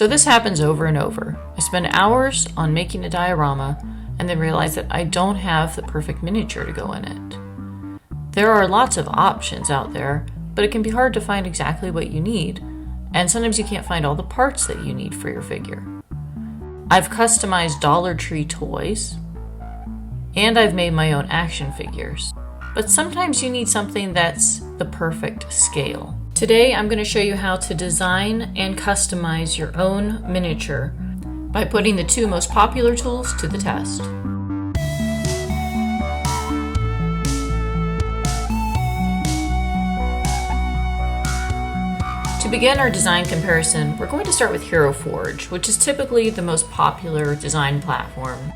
So this happens over and over. I spend hours on making a diorama and then realize that I don't have the perfect miniature to go in it. There are lots of options out there, but it can be hard to find exactly what you need, and sometimes you can't find all the parts that you need for your figure. I've customized Dollar Tree toys, and I've made my own action figures, but sometimes you need something that's the perfect scale. Today I'm going to show you how to design and customize your own miniature by putting the two most popular tools to the test. To begin our design comparison, we're going to start with Hero Forge, which is typically the most popular design platform.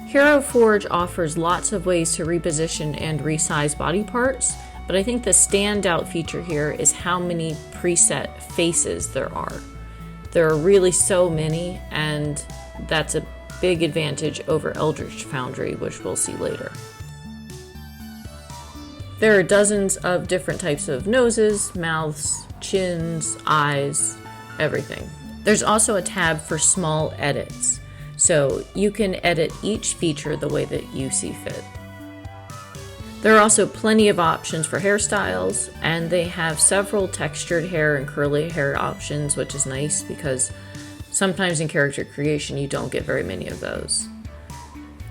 Hero Forge offers lots of ways to reposition and resize body parts, but I think the standout feature here is how many preset faces there are. There are really so many, and that's a big advantage over Eldritch Foundry, which we'll see later. There are dozens of different types of noses, mouths, chins, eyes, everything. There's also a tab for small edits, so you can edit each feature the way that you see fit. There are also plenty of options for hairstyles, and they have several textured hair and curly hair options, which is nice because sometimes in character creation you don't get very many of those.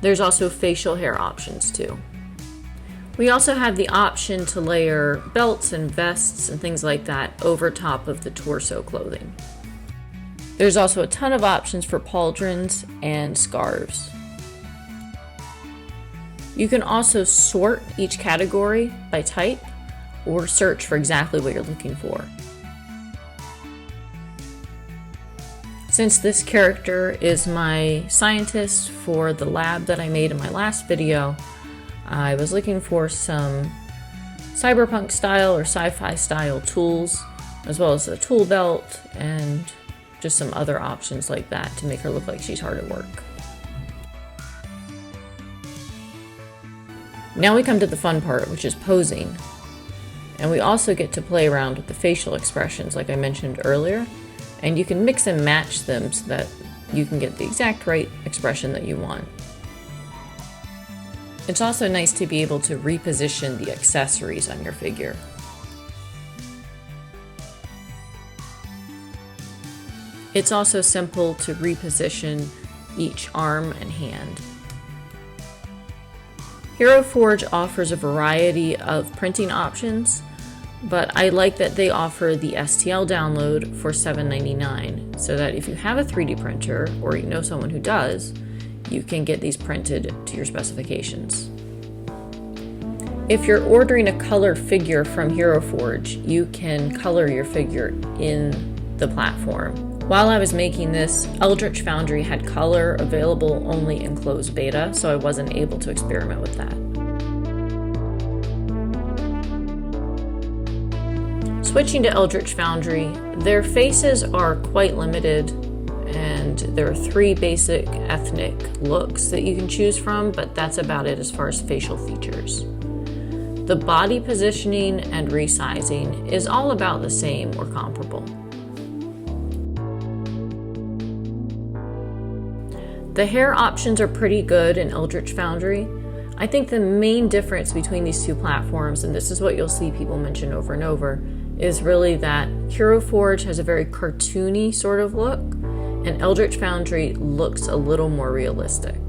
There's also facial hair options too. We also have the option to layer belts and vests and things like that over top of the torso clothing. There's also a ton of options for pauldrons and scarves. You can also sort each category by type or search for exactly what you're looking for. Since this character is my scientist for the lab that I made in my last video, I was looking for some cyberpunk style or sci-fi style tools, as well as a tool belt and just some other options like that to make her look like she's hard at work. Now we come to the fun part, which is posing. And we also get to play around with the facial expressions like I mentioned earlier, and you can mix and match them so that you can get the exact right expression that you want. It's also nice to be able to reposition the accessories on your figure. It's also simple to reposition each arm and hand. Hero Forge offers a variety of printing options, but I like that they offer the STL download for $7.99, so that if you have a 3D printer or you know someone who does, you can get these printed to your specifications. If you're ordering a color figure from Hero Forge, you can color your figure in the platform. While I was making this, Eldritch Foundry had color available only in closed beta, so I wasn't able to experiment with that. Switching to Eldritch Foundry, their faces are quite limited, and there are 3 basic ethnic looks that you can choose from, but that's about it as far as facial features. The body positioning and resizing is all about the same or comparable. The hair options are pretty good in Eldritch Foundry. I think the main difference between these two platforms, and this is what you'll see people mention over and over, is really that Hero Forge has a very cartoony sort of look, and Eldritch Foundry looks a little more realistic.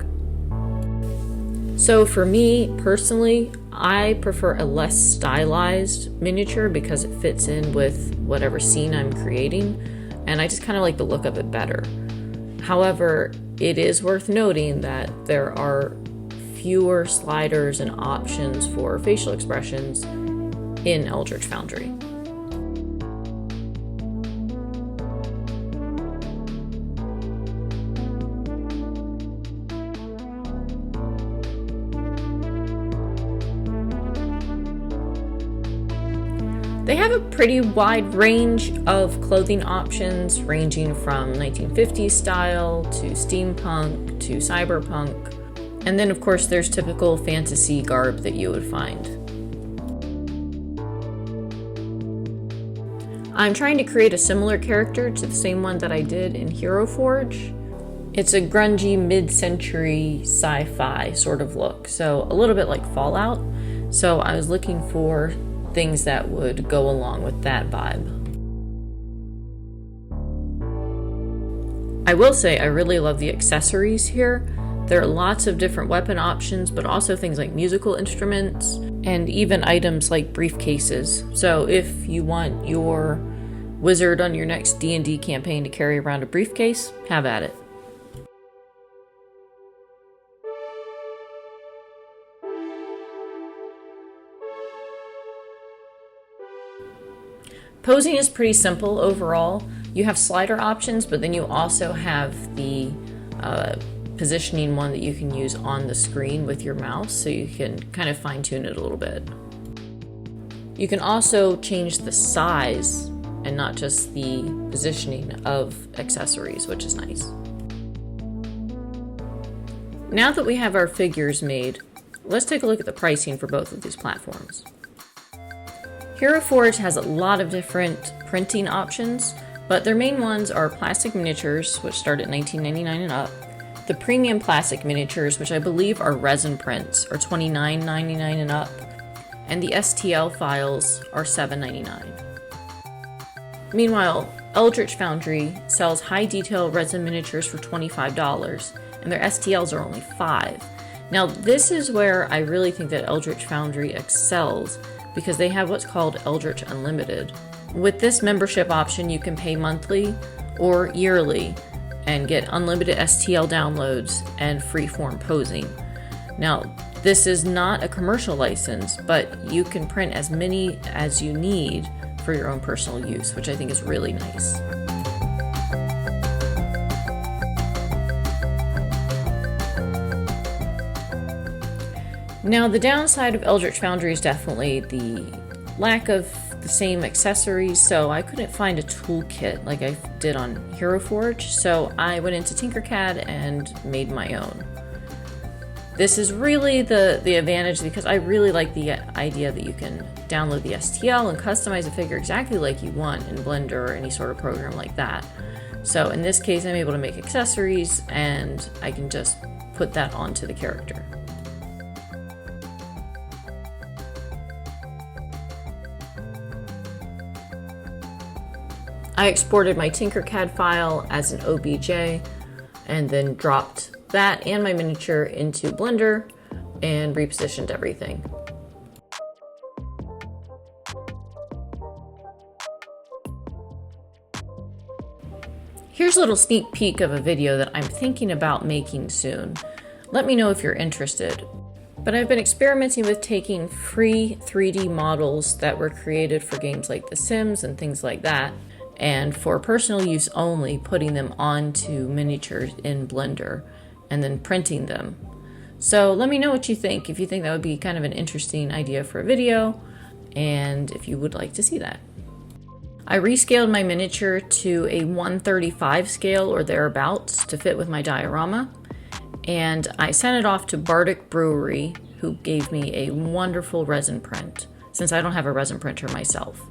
So for me, personally, I prefer a less stylized miniature because it fits in with whatever scene I'm creating, and I just kind of like the look of it better. However, it is worth noting that there are fewer sliders and options for facial expressions in Eldritch Foundry. They have a pretty wide range of clothing options, ranging from 1950s style to steampunk to cyberpunk. And then of course there's typical fantasy garb that you would find. I'm trying to create a similar character to the same one that I did in Hero Forge. It's a grungy mid-century sci-fi sort of look, so a little bit like Fallout. So I was looking for things that would go along with that vibe. I will say I really love the accessories here. There are lots of different weapon options, but also things like musical instruments and even items like briefcases. So if you want your wizard on your next D&D campaign to carry around a briefcase, have at it. Posing is pretty simple overall. You have slider options, but then you also have the positioning one that you can use on the screen with your mouse, so you can kind of fine-tune it a little bit. You can also change the size and not just the positioning of accessories, which is nice. Now that we have our figures made, let's take a look at the pricing for both of these platforms. Hero Forge has a lot of different printing options, but their main ones are plastic miniatures, which start at $19.99 and up, the premium plastic miniatures, which I believe are resin prints, are $29.99 and up, and the STL files are $7.99. Meanwhile, Eldritch Foundry sells high detail resin miniatures for $25, and their STLs are only $5. Now, this is where I really think that Eldritch Foundry excels, because they have what's called Eldritch Unlimited. With this membership option, you can pay monthly or yearly and get unlimited STL downloads and freeform posing. Now, this is not a commercial license, but you can print as many as you need for your own personal use, which I think is really nice. Now, the downside of Eldritch Foundry is definitely the lack of the same accessories, so I couldn't find a toolkit like I did on Hero Forge, so I went into Tinkercad and made my own. This is really the advantage, because I really like the idea that you can download the STL and customize a figure exactly like you want in Blender or any sort of program like that. So in this case, I'm able to make accessories and I can just put that onto the character. I exported my Tinkercad file as an OBJ and then dropped that and my miniature into Blender and repositioned everything. Here's a little sneak peek of a video that I'm thinking about making soon. Let me know if you're interested. But I've been experimenting with taking free 3D models that were created for games like The Sims and things like that, and for personal use only, putting them onto miniatures in Blender and then printing them. So let me know what you think, if you think that would be kind of an interesting idea for a video, and if you would like to see that. I rescaled my miniature to a 1/35 scale or thereabouts to fit with my diorama, and I sent it off to Bardic Brewery, who gave me a wonderful resin print, since I don't have a resin printer myself.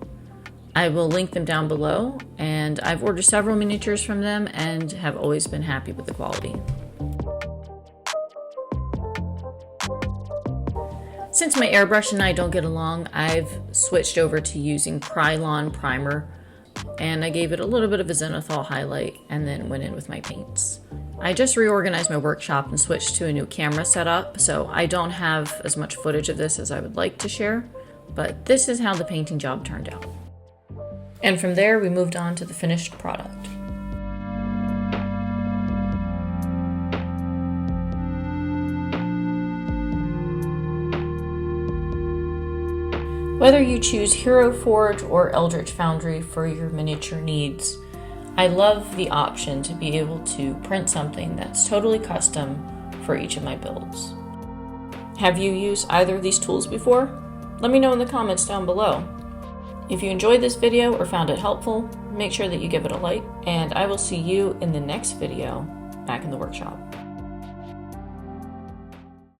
I will link them down below, and I've ordered several miniatures from them and have always been happy with the quality. Since my airbrush and I don't get along, I've switched over to using Krylon primer, and I gave it a little bit of a zenithal highlight and then went in with my paints. I just reorganized my workshop and switched to a new camera setup, so I don't have as much footage of this as I would like to share, but this is how the painting job turned out. And from there, we moved on to the finished product. Whether you choose Hero Forge or Eldritch Foundry for your miniature needs, I love the option to be able to print something that's totally custom for each of my builds. Have you used either of these tools before? Let me know in the comments down below. If you enjoyed this video or found it helpful, make sure that you give it a like, and I will see you in the next video back in the workshop.